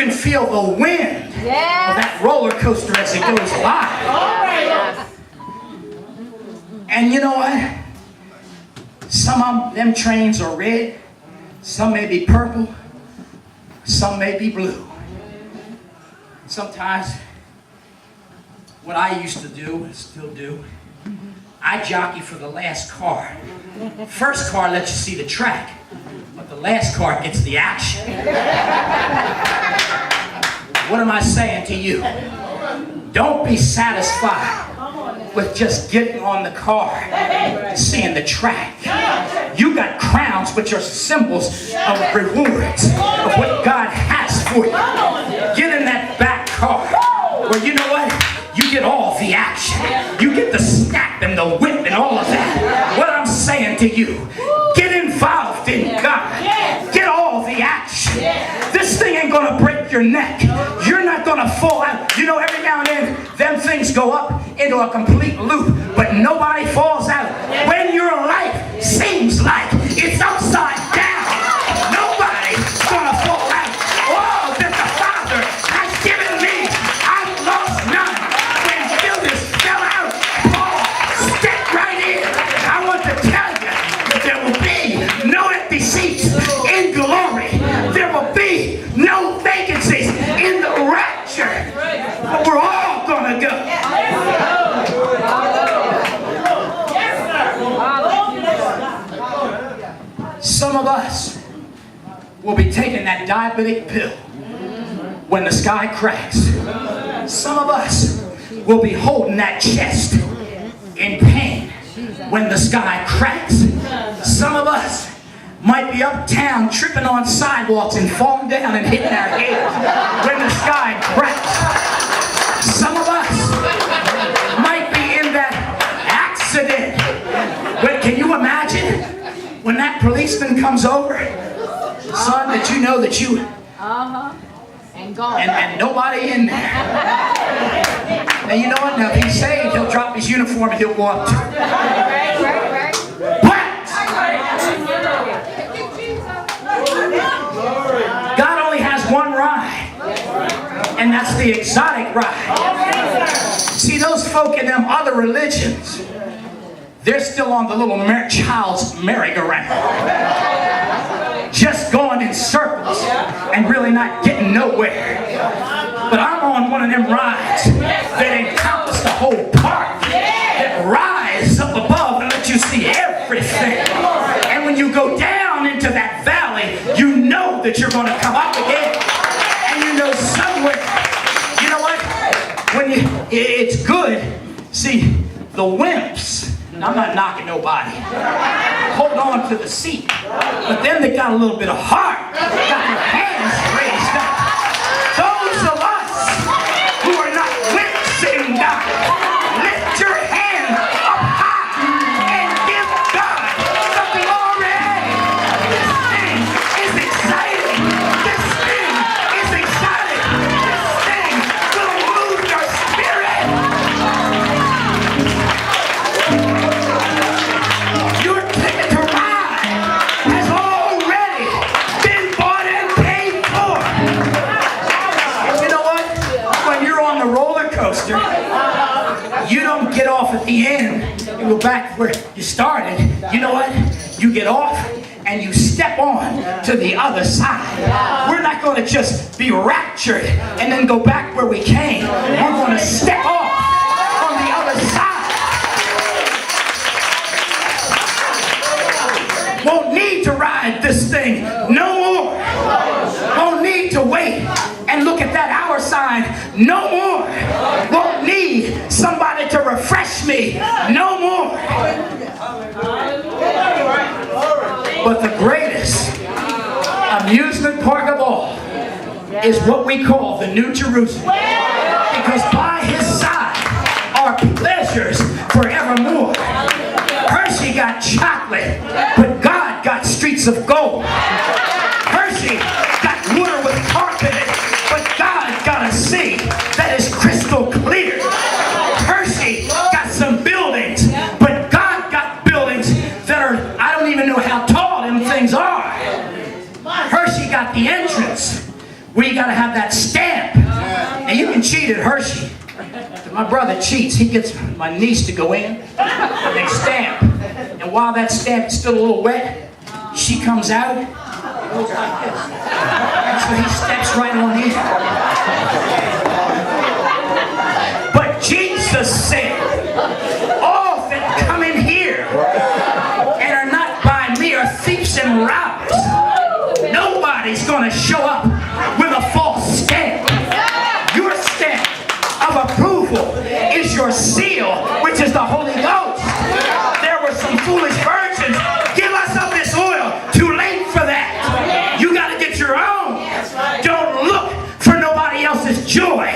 can feel the wind of that roller coaster as it goes by. And you know what? Some of them trains are red, some may be purple, some may be blue. Sometimes, what I used to do, and still do, I jockey for the last car. First car lets you see the track, but the last car gets the action. What am I saying to you? Don't be satisfied with just getting on the car, seeing the track. You got crowns which are symbols of rewards of what God has for you. Get in that back car where, you know what? You get all the action. You get the snap and the whip and all of that. What I'm saying to you, get involved in God. Get all the action. This thing ain't gonna break your neck. You're not gonna fall out. You know, every now and then, them things go up into a complete loop, but nobody falls out. When your life seems like it's upside down, nobody's gonna fall out. All that the Father has given me, I've lost none. When builders fell out, Paul stepped right in. I want to tell you that there will be no empty seats in glory. There will be no vacancies in the rapture. But we're all gonna go. Some of us will be taking that diabetic pill when the sky cracks. Some of us will be holding that chest in pain when the sky cracks. Some of us might be uptown tripping on sidewalks and falling down and hitting our head when the sky cracks. Some of us might be in that accident. But can you imagine when that policeman comes over, son, that you know that you and gone and nobody in there. And you know what? Now if he's saved, he'll drop his uniform and he'll go up to it. But God only has one ride, and that's the exotic ride. See, those folk in them other religions, they're still on the little child's merry-go-round, just going in circles and really not getting nowhere. But I'm on one of them rides that encompass the whole park, that rise up above and let you see everything. And when you go down into that valley, you know that you're going to come up again. And you know somewhere, you know what? It's good. See, the wimps, I'm not knocking nobody, hold on to the seat, but then they got a little bit of heart, got their hands raised up. Those of us who are not wimps in God, lift your hand up high and give God the glory. This thing is exciting. This thing is exciting. This thing will move your spirit. Your ticket to ride has already been bought and paid for. And you know what? When you're on the roller coaster, you don't get off at the end and go back where you started. You know what? You get off and you step on to the other side. We're not going to just be raptured and then go back where we came. We're going to step off on the other side. Won't need to ride this thing no more. Won't need to wait and look at that hour sign no more. Won't need somebody to refresh me no more. But the greatest amusement park of all is what we call the New Jerusalem. Because by his side are pleasures forevermore. Hershey got chocolate, but God got streets of gold. Hershey got water with carpet in it, but God got a sea that is crystal clear. Hershey got some buildings, but God got buildings that are, I don't even know how tall them things are. Hershey got the entrance, where you got to have that stamp. And you can cheat at Hershey. If my brother cheats, he gets my niece to go in and they stamp. And while that stamp is still a little wet, she comes out and goes like this. So he steps right on in. But Jesus said, all that come in here and are not by me are thieves and robbers. Nobody's going to show up with a false stamp. Your stamp of approval is your seal, which is the Holy Ghost. There were some foolish virgins. Give us of this oil. Too late for that. You got to get your own. Don't look for nobody else's joy.